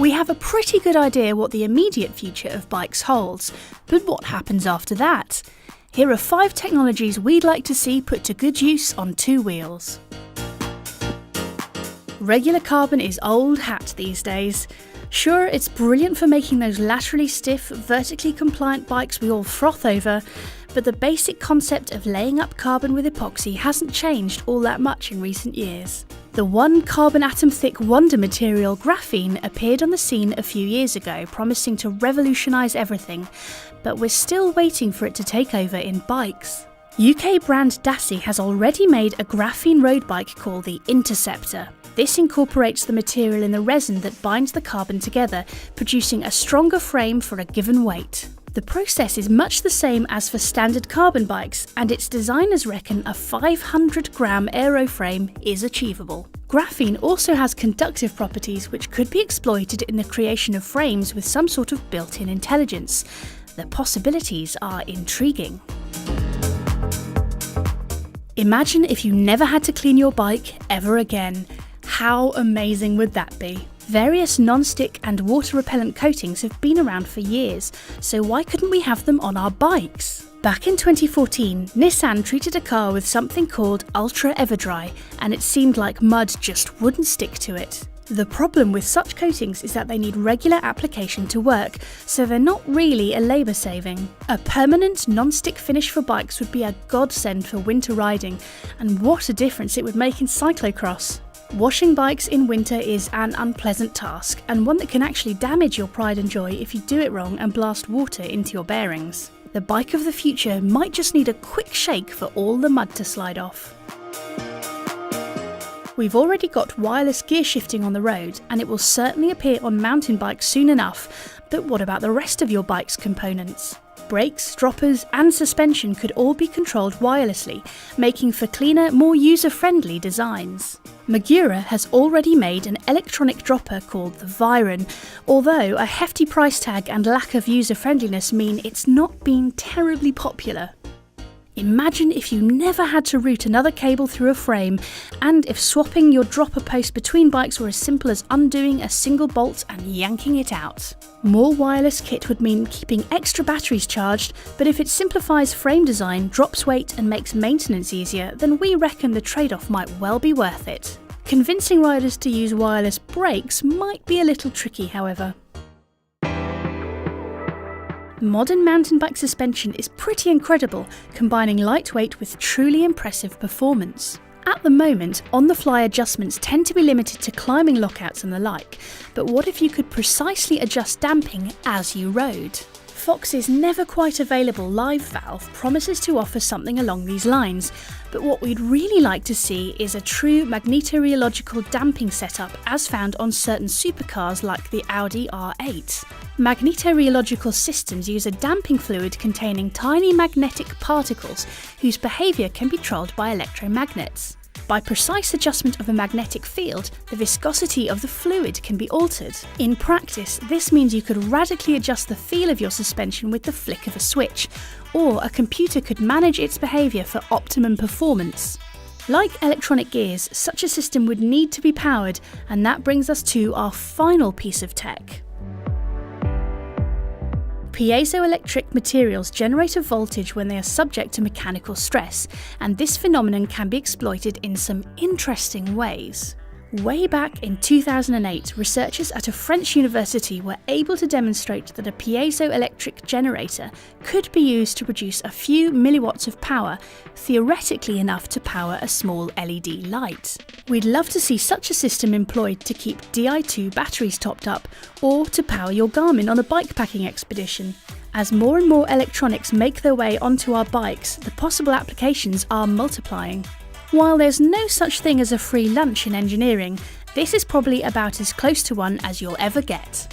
We have a pretty good idea what the immediate future of bikes holds, but what happens after that? Here are 5 technologies we'd like to see put to good use on 2 wheels. Regular carbon is old hat these days. Sure, it's brilliant for making those laterally stiff, vertically compliant bikes we all froth over, but the basic concept of laying up carbon with epoxy hasn't changed all that much in recent years. The one carbon atom thick wonder material, graphene, appeared on the scene a few years ago, promising to revolutionise everything, but we're still waiting for it to take over in bikes. UK brand Dassie has already made a graphene road bike called the Interceptor. This incorporates the material in the resin that binds the carbon together, producing a stronger frame for a given weight. The process is much the same as for standard carbon bikes, and its designers reckon a 500-gram aeroframe is achievable. Graphene also has conductive properties which could be exploited in the creation of frames with some sort of built-in intelligence. The possibilities are intriguing. Imagine if you never had to clean your bike ever again. How amazing would that be? Various non-stick and water-repellent coatings have been around for years, so why couldn't we have them on our bikes? Back in 2014, Nissan treated a car with something called Ultra Everdry, and it seemed like mud just wouldn't stick to it. The problem with such coatings is that they need regular application to work, so they're not really a labour saving. A permanent non-stick finish for bikes would be a godsend for winter riding, and what a difference it would make in cyclocross. Washing bikes in winter is an unpleasant task, and one that can actually damage your pride and joy if you do it wrong and blast water into your bearings. The bike of the future might just need a quick shake for all the mud to slide off. We've already got wireless gear shifting on the road, and it will certainly appear on mountain bikes soon enough, but what about the rest of your bike's components? Brakes, droppers and suspension could all be controlled wirelessly, making for cleaner, more user-friendly designs. Magura has already made an electronic dropper called the Viron, although a hefty price tag and lack of user-friendliness mean it's not been terribly popular. Imagine if you never had to route another cable through a frame, and if swapping your dropper post between bikes were as simple as undoing a single bolt and yanking it out. More wireless kit would mean keeping extra batteries charged, but if it simplifies frame design, drops weight and makes maintenance easier, then we reckon the trade-off might well be worth it. Convincing riders to use wireless brakes might be a little tricky, however. Modern mountain bike suspension is pretty incredible, combining lightweight with truly impressive performance. At the moment, on-the-fly adjustments tend to be limited to climbing lockouts and the like, but what if you could precisely adjust damping as you rode? Fox's never quite available live valve promises to offer something along these lines, but what we'd really like to see is a true magnetorheological damping setup as found on certain supercars like the Audi R8. Magnetorheological systems use a damping fluid containing tiny magnetic particles whose behaviour can be controlled by electromagnets. By precise adjustment of a magnetic field, the viscosity of the fluid can be altered. In practice, this means you could radically adjust the feel of your suspension with the flick of a switch, or a computer could manage its behaviour for optimum performance. Like electronic gears, such a system would need to be powered, and that brings us to our final piece of tech. Piezoelectric materials generate a voltage when they are subject to mechanical stress, and this phenomenon can be exploited in some interesting ways. Way back in 2008, researchers at a French university were able to demonstrate that a piezoelectric generator could be used to produce a few milliwatts of power, theoretically enough to power a small LED light. We'd love to see such a system employed to keep Di2 batteries topped up, or to power your Garmin on a bikepacking expedition. As more and more electronics make their way onto our bikes, the possible applications are multiplying. While there's no such thing as a free lunch in engineering, this is probably about as close to one as you'll ever get.